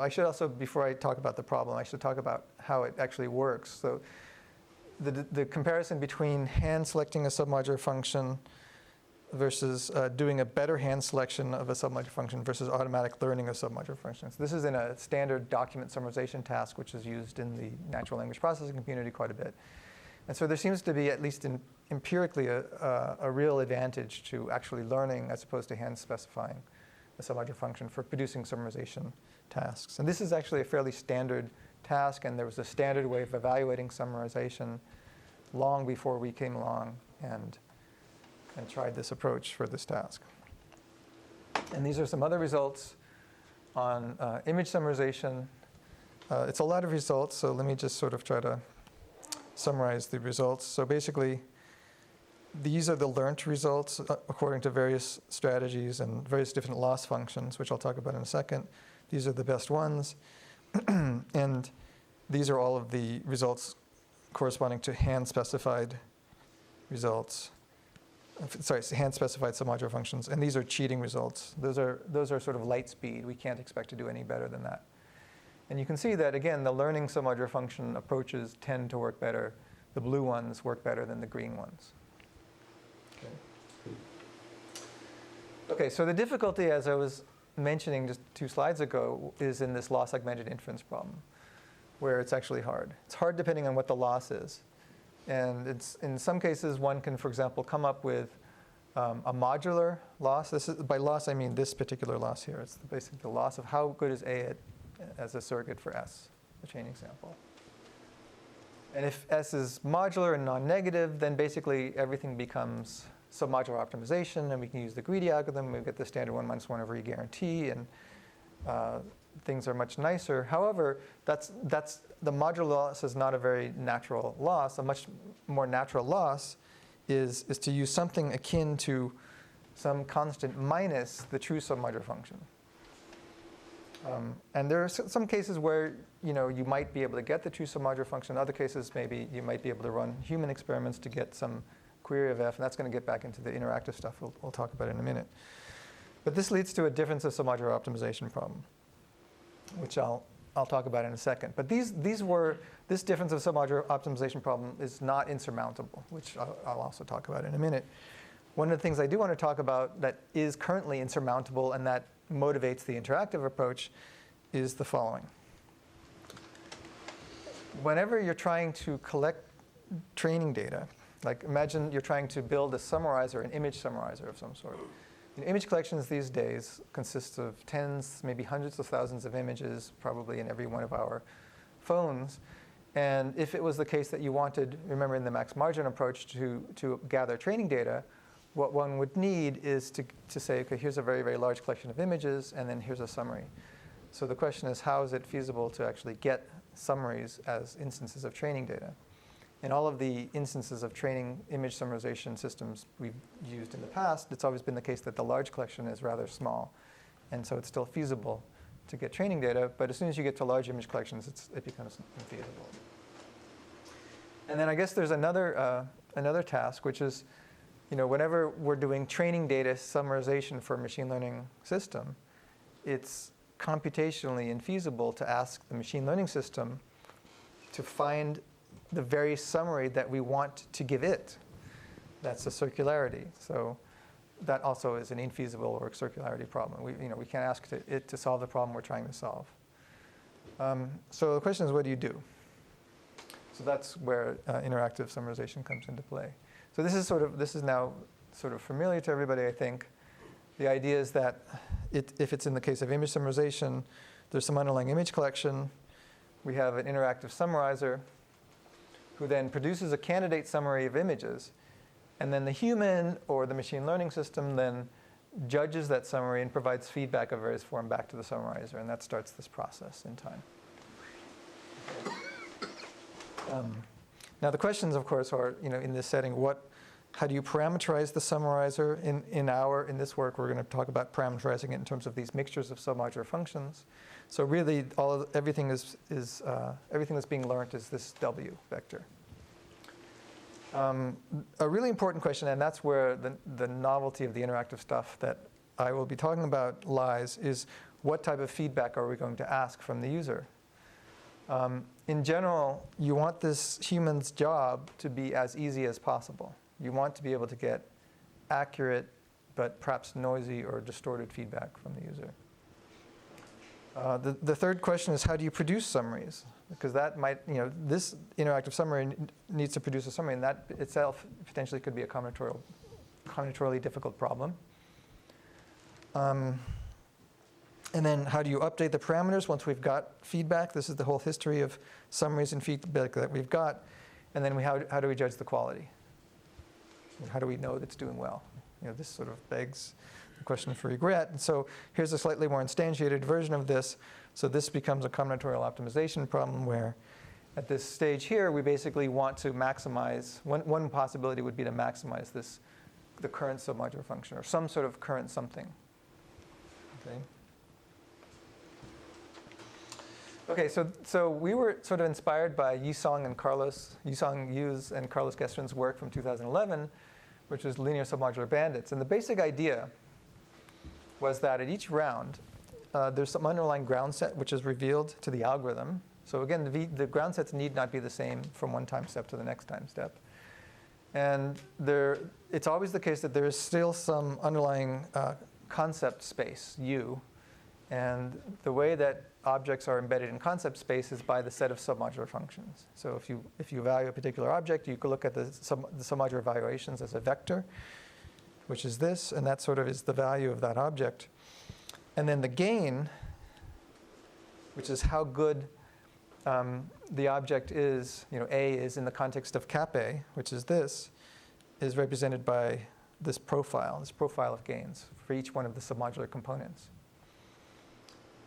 should also, before I talk about the problem, I should talk about how it actually works. So the comparison between hand selecting a submodular function versus doing a better hand selection of a submodular function versus automatic learning of submodular functions. This is in a standard document summarization task, which is used in the natural language processing community quite a bit. And so there seems to be, at least empirically, a real advantage to actually learning as opposed to hand specifying a submodular function for producing summarization tasks. And this is actually a fairly standard task, and there was a standard way of evaluating summarization long before we came along and tried this approach for this task. And these are some other results on image summarization. It's a lot of results, so let me just sort of try to summarize the results. So basically, these are the learned results according to various strategies and various different loss functions, which I'll talk about in a second. These are the best ones. And these are all of the results corresponding to hand-specified results. Sorry, hand-specified submodular functions. And these are cheating results. Those are sort of light speed. We can't expect to do any better than that. And you can see that, again, the learning submodular function approaches tend to work better. The blue ones work better than the green ones. Okay, so the difficulty, as I was mentioning just 2 slides ago, is in this loss augmented inference problem, where it's actually hard. It's hard depending on what the loss is. And it's, in some cases, one can, for example, come up with a modular loss. By loss, I mean this particular loss here. It's basically the loss of how good is A as a surrogate for S, the chaining sample. And if S is modular and non-negative, then basically everything becomes submodular optimization, and we can use the greedy algorithm. We get the standard 1 minus 1 over E guarantee, and things are much nicer. However, the modular loss is not a very natural loss. A much more natural loss is to use something akin to some constant minus the true submodular function. And there are some cases where you might be able to get the true submodular function. In other cases, maybe you might be able to run human experiments to get some query of F, and that's going to get back into the interactive stuff we'll talk about in a minute. But this leads to a difference of submodular optimization problem, which I'll talk about in a second. But this difference of submodular optimization problem is not insurmountable, which I'll also talk about in a minute. One of the things I do want to talk about that is currently insurmountable and that motivates the interactive approach is the following. Whenever you're trying to collect training data, like imagine you're trying to build a summarizer, an image summarizer of some sort. Image collections these days consist of tens, maybe hundreds of thousands of images, probably in every one of our phones. And if it was the case that you wanted, remember in the max margin approach, to gather training data, what one would need is to say, okay, here's a very, very large collection of images, and then here's a summary. So the question is, how is it feasible to actually get summaries as instances of training data? In all of the instances of training image summarization systems we've used in the past, it's always been the case that the large collection is rather small. And so it's still feasible to get training data, but as soon as you get to large image collections, it becomes infeasible. And then I guess there's another task, which is, whenever we're doing training data summarization for a machine learning system, it's computationally infeasible to ask the machine learning system to find the very summary that we want to give it. That's a circularity. So that also is an infeasible or circularity problem. We can't ask it to solve the problem we're trying to solve. So the question is, what do you do? So that's where interactive summarization comes into play. So this is now sort of familiar to everybody, I think. The idea is that if it's in the case of image summarization, there's some underlying image collection. We have an interactive summarizer who then produces a candidate summary of images. And then the human or the machine learning system then judges that summary and provides feedback of various form back to the summarizer, and that starts this process in time. Now the questions, of course, are, in this setting, how do you parameterize the summarizer? In this work, we're going to talk about parameterizing it in terms of these mixtures of submodular functions. So really, everything that's being learned is this W vector. A really important question, and that's where the novelty of the interactive stuff that I will be talking about lies, is what type of feedback are we going to ask from the user? In general, you want this human's job to be as easy as possible. You want to be able to get accurate, but perhaps noisy or distorted feedback from the user. The third question is, how do you produce summaries? Because that might, this interactive summary needs to produce a summary, and that itself potentially could be a combinatorially difficult problem. And then how do you update the parameters once we've got feedback? This is the whole history of summaries and feedback that we've got. And then how do we judge the quality? How do we know that it's doing well? This sort of begs the question for regret. And so here's a slightly more instantiated version of this. So this becomes a combinatorial optimization problem where at this stage here, we basically want to maximize, one possibility would be to maximize the current submodular function, or some sort of current something. Okay, so we were sort of inspired by Yusong Yu's and Carlos Gestrin's work from 2011, which was linear submodular bandits. And the basic idea was that at each round, there's some underlying ground set which is revealed to the algorithm. So again, the ground sets need not be the same from one time step to the next time step. And it's always the case that there is still some underlying concept space, U. And the way that objects are embedded in concept space is by the set of submodular functions. So if you value a particular object, you can look at the submodular evaluations as a vector, which is this, and that sort of is the value of that object. And then the gain, which is how good the object is, A is in the context of cap A, which is this, is represented by this profile of gains for each one of the submodular components.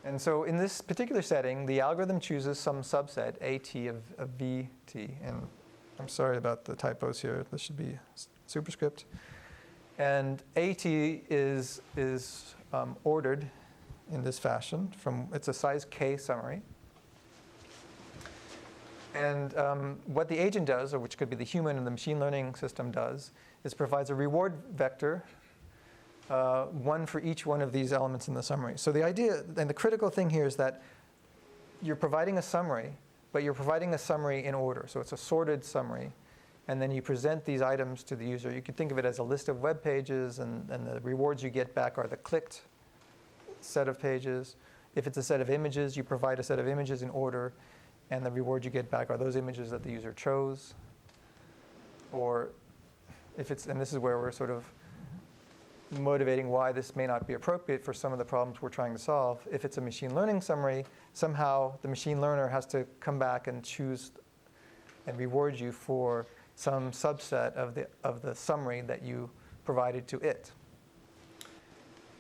And so in this particular setting, the algorithm chooses some subset, AT of VT. And I'm sorry about the typos here. This should be superscript. And AT is ordered in this fashion. It's a size K summary. And what the agent does, or which could be the human and the machine learning system does, is provides a reward vector, one for each one of these elements in the summary. So the idea, and the critical thing here is that you're providing a summary, but you're providing a summary in order. So it's a sorted summary. And then you present these items to the user. You could think of it as a list of web pages, and the rewards you get back are the clicked set of pages. If it's a set of images, you provide a set of images in order, and the reward you get back are those images that the user chose. Or if it's, and this is where we're sort of motivating why this may not be appropriate for some of the problems we're trying to solve. If it's a machine learning summary, somehow the machine learner has to come back and choose and reward you for some subset of the summary that you provided to it.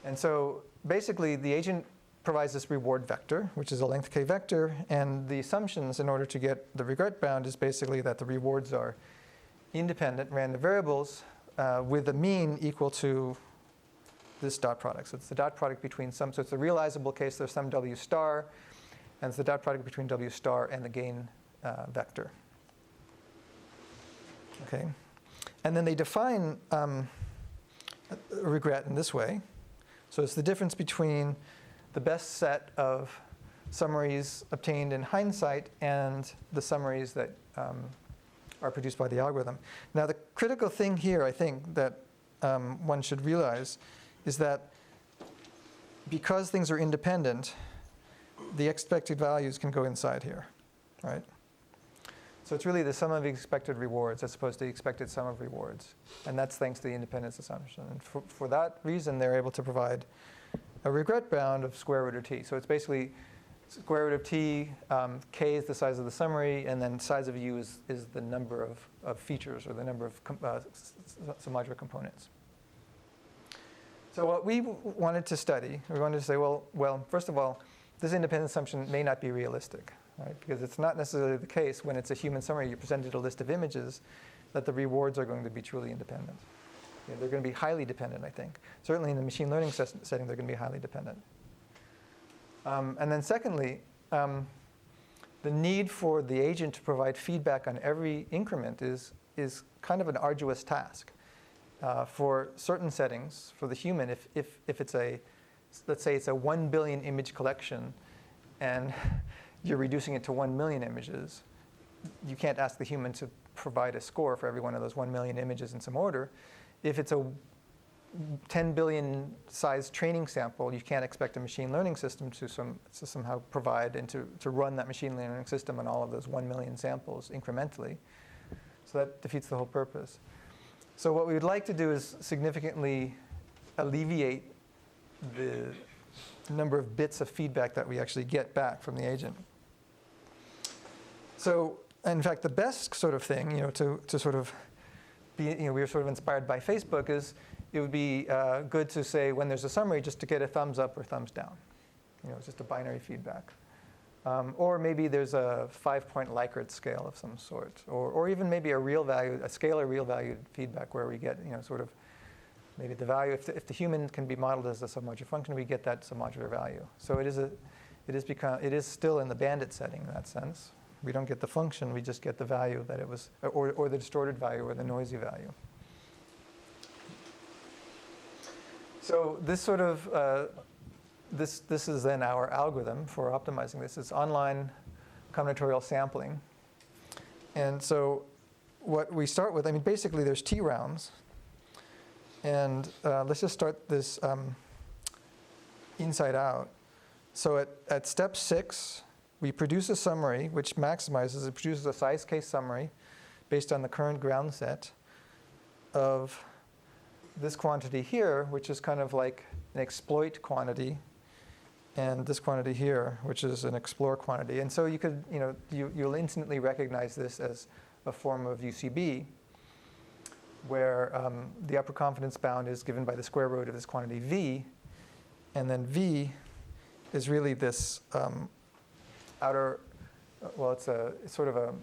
And so basically the agent provides this reward vector, which is a length k vector, and the assumptions in order to get the regret bound is basically that the rewards are independent random variables with a mean equal to this dot product. So it's the dot product between so it's a realizable case, there's some W star, and it's the dot product between W star and the gain vector. Okay, and then they define regret in this way. So it's the difference between the best set of summaries obtained in hindsight and the summaries that are produced by the algorithm. Now the critical thing here, I think, that one should realize is that because things are independent, the expected values can go inside here, right? So it's really the sum of expected rewards as opposed to the expected sum of rewards. And that's thanks to the independence assumption. And for that reason, they're able to provide a regret bound of square root of t. So it's basically square root of t, k is the size of the summary, and then size of u is the number of features or the number of submodular components. So what we wanted to study, we wanted to say, well, first of all, this independence assumption may not be realistic, right? Because it's not necessarily the case when it's a human summary, you're presented a list of images, that the rewards are going to be truly independent. They're going to be highly dependent, I think. Certainly in the machine learning setting, they're going to be highly dependent. And then secondly, the need for the agent to provide feedback on every increment is kind of an arduous task. For certain settings, for the human, if it's let's say it's a 1 billion image collection and you're reducing it to 1 million images, you can't ask the human to provide a score for every one of those 1 million images in some order. If it's a 10 billion size training sample, you can't expect a machine learning system to somehow provide and to run that machine learning system on all of those 1 million samples incrementally. So that defeats the whole purpose. So what we would like to do is significantly alleviate the number of bits of feedback that we actually get back from the agent. So in fact, the best sort of thing, to sort of be, we were sort of inspired by Facebook, is it would be good to say when there's a summary just to get a thumbs up or thumbs down. It's just a binary feedback. Or maybe there's a 5-point Likert scale of some sort, or even maybe a scalar real valued feedback where we get, sort of maybe the value. If the human can be modeled as a submodular function, we get that submodular value. So it is still in the bandit setting in that sense. We don't get the function, we just get the value that it was, or the distorted value or the noisy value. So this sort of This is then our algorithm for optimizing this. It's online combinatorial sampling. And so what we start with, basically there's T rounds. And let's just start this inside out. So at step 6, we produce a summary which maximizes, it produces a size case summary based on the current ground set of this quantity here, which is kind of like an exploit quantity, and this quantity here, which is an explore quantity. And so you could, you'll instantly recognize this as a form of UCB, where the upper confidence bound is given by the square root of this quantity V, and then V is really this outer, it's sort of a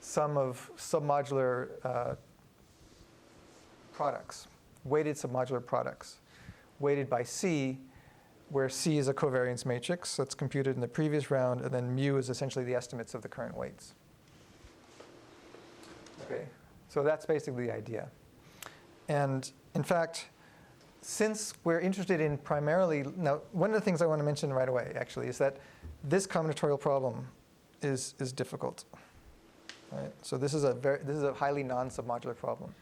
sum of submodular products, weighted submodular products, weighted by C, where C is a covariance matrix that's computed in the previous round, and then mu is essentially the estimates of the current weights. Okay, so that's basically the idea. And in fact, since we're interested in primarily, now one of the things I want to mention right away actually is that this combinatorial problem is difficult. Right? So this is a highly non-submodular problem.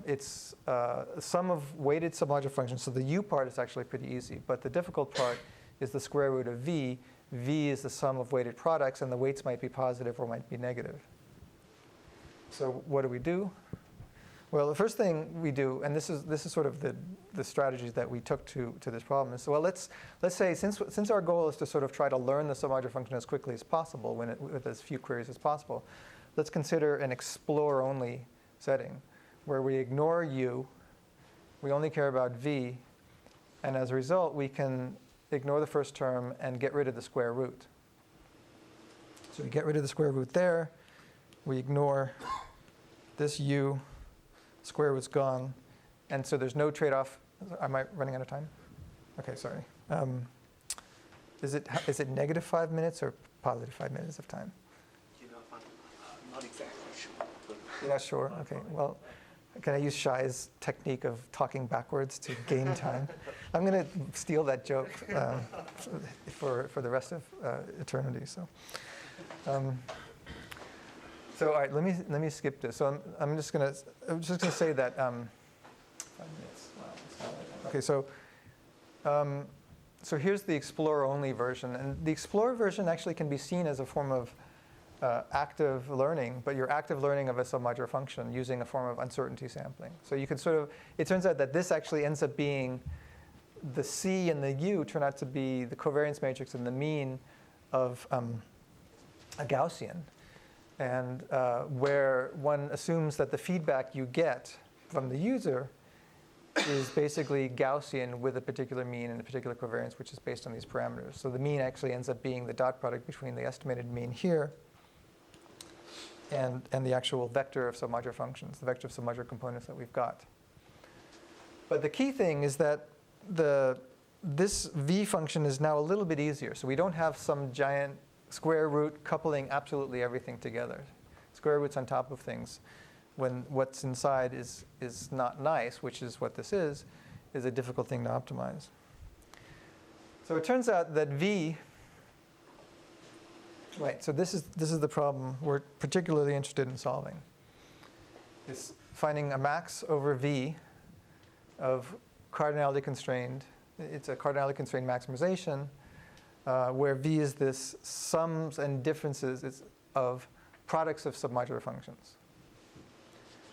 It's a sum of weighted submodular functions, so the U part is actually pretty easy, but the difficult part is the square root of V. V is the sum of weighted products, and the weights might be positive or might be negative. So what do we do? Well, the first thing we do, and this is sort of the strategies that we took to this problem, is, well, let's say since our goal is to sort of try to learn the submodular function as quickly as possible with as few queries as possible, let's consider an explore-only setting, where we ignore U, we only care about V, and as a result, we can ignore the first term and get rid of the square root. So we get rid of the square root there, we ignore this U, square root's gone, and so there's no trade-off. Am I running out of time? Okay, sorry. Is it negative 5 minutes or positive 5 minutes of time? I'm not exactly sure. You're not sure? Okay, well, can I use Shai's technique of talking backwards to gain time? I'm going to steal that joke for the rest of eternity. So, all right, let me skip this. So I'm just going to say that. 5 minutes. Wow. Okay, so here's the Explorer-only version, and the Explorer version actually can be seen as a form of active learning, but you're active learning of a submodular function using a form of uncertainty sampling. So you could it turns out that this actually ends up being the C and the U turn out to be the covariance matrix and the mean of a Gaussian, and where one assumes that the feedback you get from the user is basically Gaussian with a particular mean and a particular covariance, which is based on these parameters. So the mean actually ends up being the dot product between the estimated mean here and the actual vector of submodular functions, the vector of submodular components that we've got. But the key thing is that this v function is now a little bit easier. So we don't have some giant square root coupling absolutely everything together. Square roots on top of things, when what's inside is not nice, which is what this is a difficult thing to optimize. So it turns out that v, right, so this is the problem we're particularly interested in solving. It's finding a max over v of cardinality constrained. It's a cardinality constrained maximization where v is this sums and differences of products of submodular functions.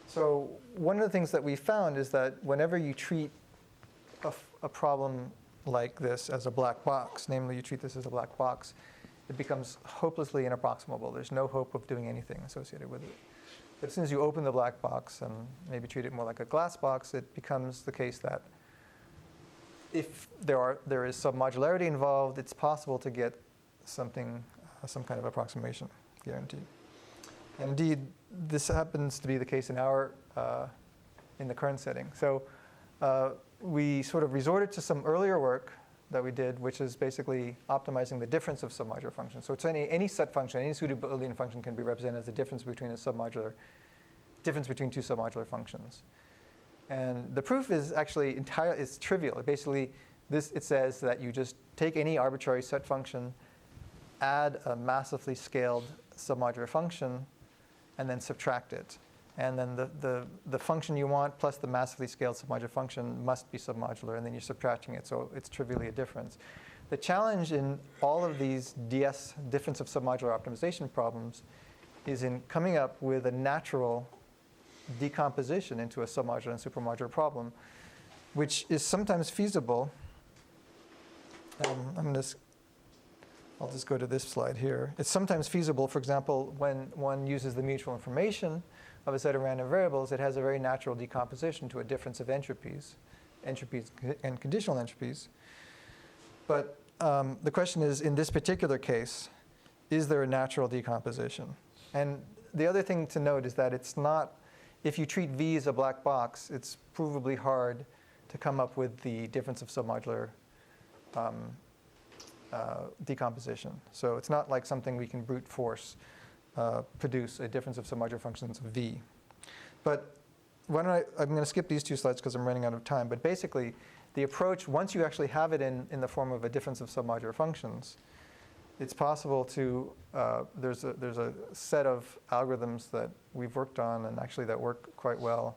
So one of the things that we found is that whenever you treat a problem like this as a black box, namely you treat this as a black box, it becomes hopelessly inapproximable. There's no hope of doing anything associated with it. But as soon as you open the black box and maybe treat it more like a glass box, it becomes the case that if there is submodularity involved, it's possible to get something, some kind of approximation guaranteed. And indeed, this happens to be the case in in the current setting. So we sort of resorted to some earlier work that we did, which is basically optimizing the difference of submodular functions. So it's any set function, any pseudo-Boolean function can be represented as the difference between two submodular functions. And the proof is actually it's trivial. Basically, it says that you just take any arbitrary set function, add a massively scaled submodular function, and then subtract it. And then the function you want plus the massively scaled submodular function must be submodular, and then you're subtracting it, so it's trivially a difference. The challenge in all of these DS, difference of submodular optimization problems, is in coming up with a natural decomposition into a submodular and supermodular problem, which is sometimes feasible. I'll just go to this slide here. It's sometimes feasible, for example, when one uses the mutual information of a set of random variables, it has a very natural decomposition to a difference of entropies and conditional entropies. But the question is, in this particular case, is there a natural decomposition? And the other thing to note is that it's not, if you treat V as a black box, it's provably hard to come up with the difference of submodular decomposition. So it's not like something we can brute force produce a difference of submodular functions of V. But I'm going to skip these two slides because I'm running out of time. But basically, the approach, once you actually have it in the form of a difference of submodular functions, it's possible to, there's a set of algorithms that we've worked on and actually that work quite well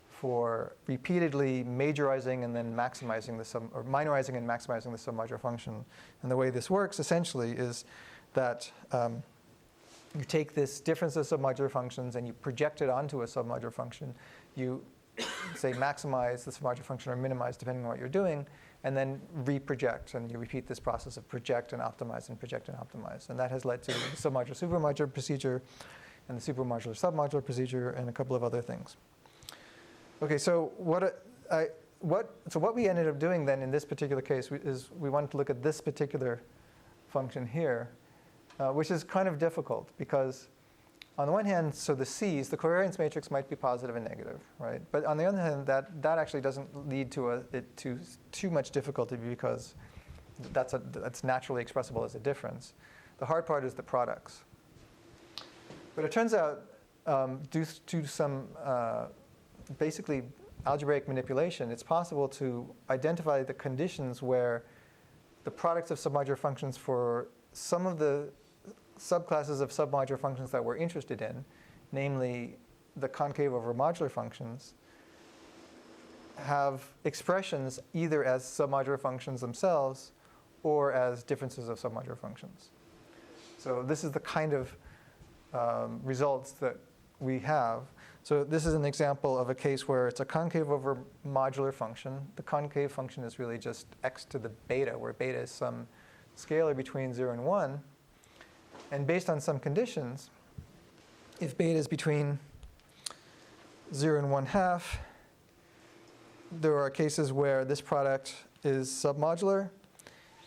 for repeatedly majorizing and then maximizing or minorizing and maximizing the submodular function. And the way this works essentially is that you take this difference of submodular functions and you project it onto a submodular function. You say maximize the submodular function or minimize depending on what you're doing, and then reproject, and you repeat this process of project and optimize and project and optimize. And that has led to the submodular supermodular procedure and the supermodular submodular procedure and a couple of other things. Okay, so what we ended up doing then in this particular case is we wanted to look at this particular function here, which is kind of difficult because on the one hand, so the C's, the covariance matrix might be positive and negative, right? But on the other hand, that actually doesn't lead to too much difficulty because that's naturally expressible as a difference. The hard part is the products. But it turns out, due to some basically algebraic manipulation, it's possible to identify the conditions where the products of submodular functions for some of the subclasses of submodular functions that we're interested in, namely the concave over modular functions, have expressions either as submodular functions themselves or as differences of submodular functions. So this is the kind of results that we have. So this is an example of a case where it's a concave over modular function. The concave function is really just x to the beta, where beta is some scalar between 0 and 1. And based on some conditions, if beta is between 0 and 1/2, there are cases where this product is submodular,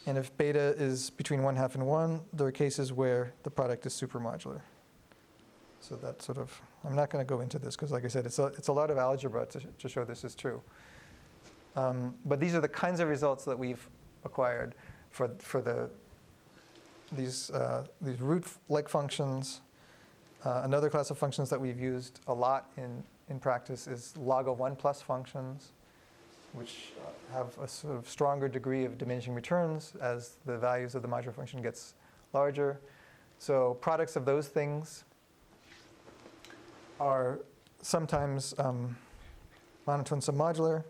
and if beta is between 1/2 and 1, there are cases where the product is supermodular. So that's sort of, I'm not going to go into this because, like I said, it's a lot of algebra to show this is true. But these are the kinds of results that we've acquired for these root-like functions. Another class of functions that we've used a lot in practice is log of 1 plus functions, which have a sort of stronger degree of diminishing returns as the values of the modular function gets larger. So products of those things are sometimes monotone submodular.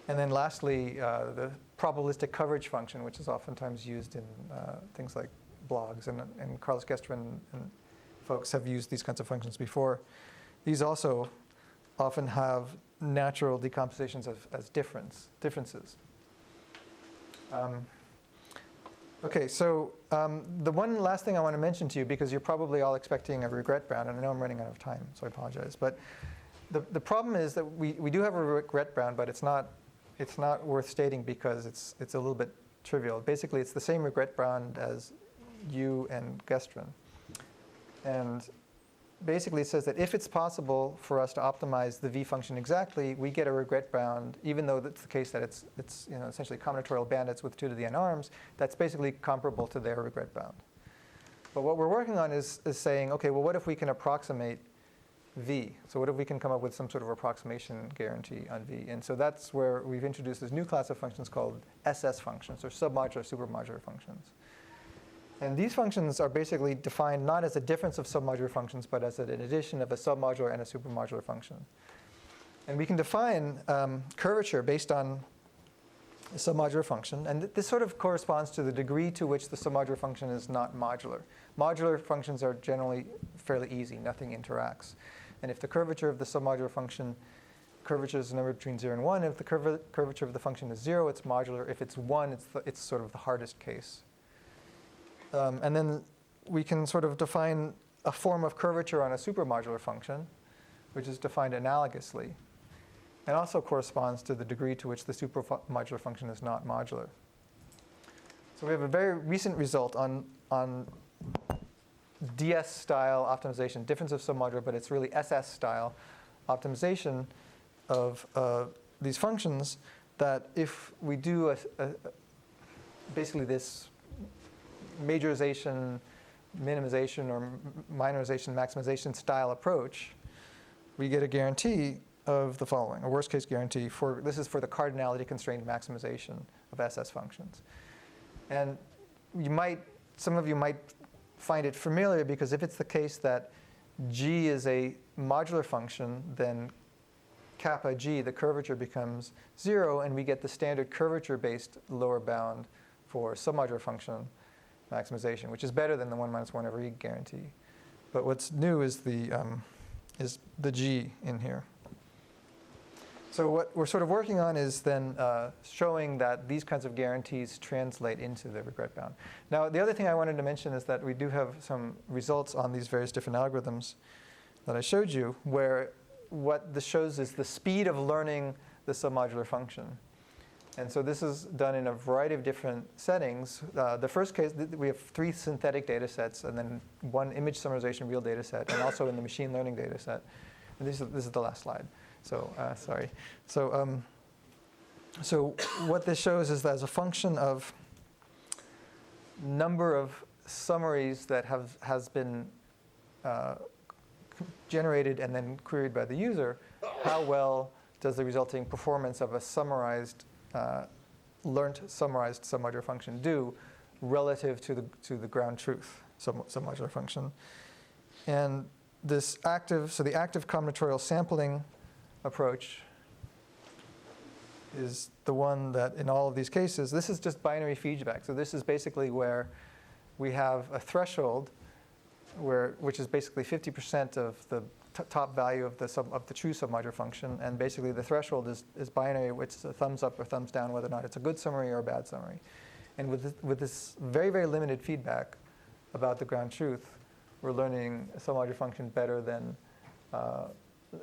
And then lastly, the probabilistic coverage function, which is oftentimes used in things like blogs. And Carlos Gestra and folks have used these kinds of functions before. These also often have natural decompositions as differences. Okay, so the one last thing I want to mention to you, because you're probably all expecting a regret bound, and I know I'm running out of time, so I apologize. But the problem is that we do have a regret bound, but it's not worth stating because it's a little bit trivial. Basically, it's the same regret bound as U and Gestrin. And basically it says that if it's possible for us to optimize the V function exactly, we get a regret bound, even though it's the case that it's essentially combinatorial bandits with 2 to the n arms, that's basically comparable to their regret bound. But what we're working on is saying, okay, well, what if we can approximate V? So what if we can come up with some sort of approximation guarantee on V? And so that's where we've introduced this new class of functions called SS functions, or submodular supermodular functions. And these functions are basically defined not as a difference of submodular functions, but as an addition of a submodular and a supermodular function. And we can define curvature based on a submodular function. And this sort of corresponds to the degree to which the submodular function is not modular. Modular functions are generally fairly easy. Nothing interacts. And if the curvature of the submodular function, curvature is a number between 0 and 1. If the curvature of the function is 0, it's modular. If it's 1, it's sort of the hardest case. And then we can sort of define a form of curvature on a supermodular function, which is defined analogously, and also corresponds to the degree to which the supermodular function is not modular. So we have a very recent result on DS-style optimization, difference of submodular, but it's really SS-style optimization of these functions, that if we do basically this majorization, minimization, or minorization, maximization style approach, we get a guarantee of the following, a worst case guarantee this is for the cardinality constrained maximization of SS functions. And some of you might find it familiar, because if it's the case that G is a modular function, then kappa G, the curvature, becomes 0, and we get the standard curvature-based lower bound for submodular function maximization, which is better than the 1 minus 1 over E guarantee. But what's new is the G in here. So what we're sort of working on is then showing that these kinds of guarantees translate into the regret bound. Now, the other thing I wanted to mention is that we do have some results on these various different algorithms that I showed you, where what this shows is the speed of learning the submodular function. And so this is done in a variety of different settings. The first case, we have 3 synthetic data sets, and then 1 image summarization real data set, and also in the machine learning data set. And this is the last slide. So sorry. So what this shows is that as a function of number of summaries that has been generated and then queried by the user, how well does the resulting performance of a summarized learned summarized submodular function do relative to the ground truth submodular function. And the active combinatorial sampling approach is the one that in all of these cases, this is just binary feedback. So this is basically where we have a threshold which is basically 50% of the top value of the true submodular function, and basically the threshold is binary, which is a thumbs up or thumbs down, whether or not it's a good summary or a bad summary. And with this very, very limited feedback about the ground truth, we're learning a submodular function better than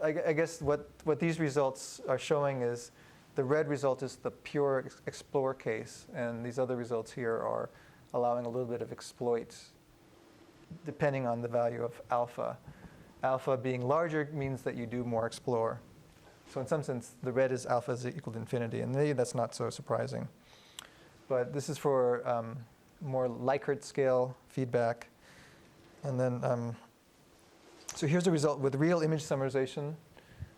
I guess what these results are showing is the red result is the pure explore case, and these other results here are allowing a little bit of exploit depending on the value of alpha. Alpha being larger means that you do more explore. So in some sense, the red is alpha is equal to infinity, and maybe that's not so surprising. But this is for more Likert scale feedback. And then, so here's the result with real image summarization,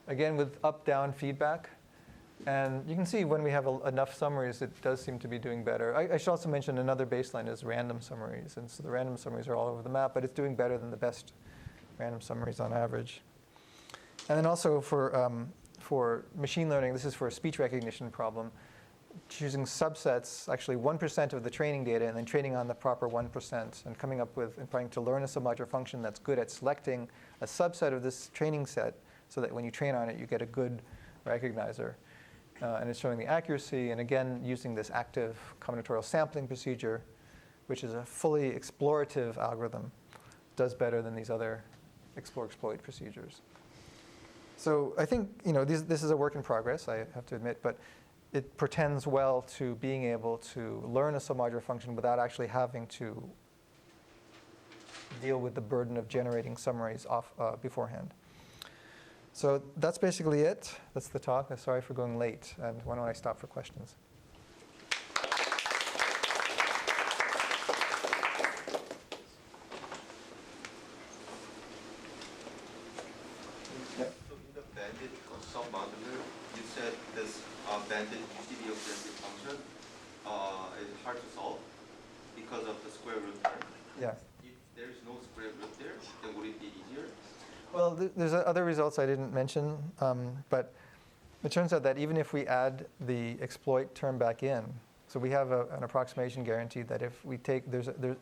again with up-down feedback. And you can see when we have enough summaries, it does seem to be doing better. I should also mention another baseline is random summaries. And so the random summaries are all over the map, but it's doing better than the best random summaries on average. And then also for machine learning, this is for a speech recognition problem, choosing subsets, actually 1% of the training data, and then training on the proper 1%, and coming up with and trying to learn a submodular function that's good at selecting a subset of this training set so that when you train on it, you get a good recognizer. And it's showing the accuracy, and again, using this active combinatorial sampling procedure, which is a fully explorative algorithm, does better than these other explore-exploit procedures. So I think this is a work in progress, I have to admit, but it portends well to being able to learn a submodular function without actually having to deal with the burden of generating summaries beforehand. So that's basically it. That's the talk. I'm sorry for going late. And why don't I stop for questions? So in the bandit submodular, you said this bandit UCD objective function is hard to solve because of the square root term. Yeah. If there is no square root there, then would it be easier? Well, there's other results I didn't mention, but it turns out that even if we add the exploit term back in, so we have an approximation guarantee that if we take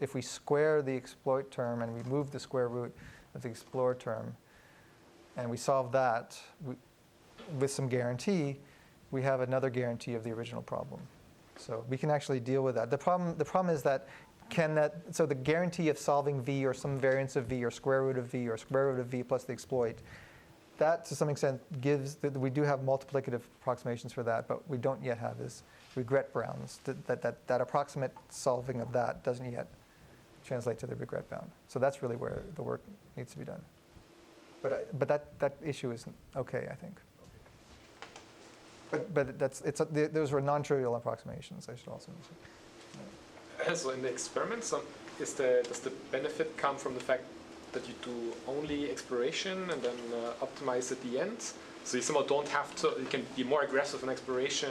if we square the exploit term and we move the square root of the explore term, and we solve that with some guarantee, we have another guarantee of the original problem. So we can actually deal with that. The problem is that so the guarantee of solving V or some variance of V or square root of V or square root of V plus the exploit, that to some extent gives that we do have multiplicative approximations for that, but we don't yet have is regret bounds. That approximate solving of that doesn't yet translate to the regret bound. So that's really where the work needs to be done. But that issue is okay, I think. But those were non-trivial approximations, I should also mention. So in the experiments, does the benefit come from the fact that you do only exploration and then optimize at the end? So you somehow don't have to, you can be more aggressive in exploration,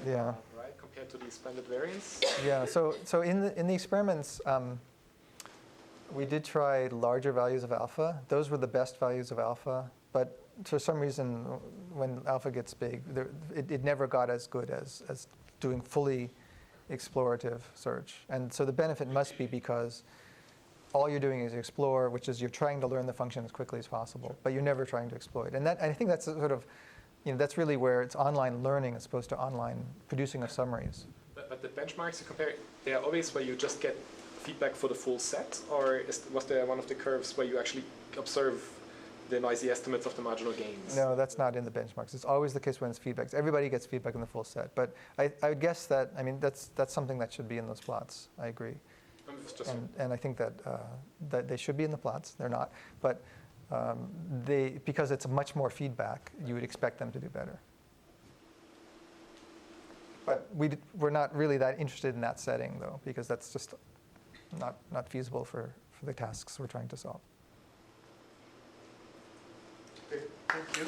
yeah. Right, compared to the expanded variance? Yeah, so in the experiments, we did try larger values of alpha. Those were the best values of alpha, but for some reason, when alpha gets big, it never got as good as doing fully explorative search. And so the benefit must be because all you're doing is explore, which is you're trying to learn the function as quickly as possible, but you're never trying to exploit. And I think that's sort of, that's really where it's online learning as opposed to online producing of summaries. But the benchmarks you compare, they are always where you just get feedback for the full set, or was there one of the curves where you actually observe the noisy estimates of the marginal gains? No, that's not in the benchmarks. It's always the case when it's feedback. Everybody gets feedback in the full set. But I would guess that, that's something that should be in those plots. I agree. And I think that they should be in the plots. They're not. But because it's much more feedback, you would expect them to do better. But we're not really that interested in that setting, though, because that's just not feasible for the tasks we're trying to solve. Thank you.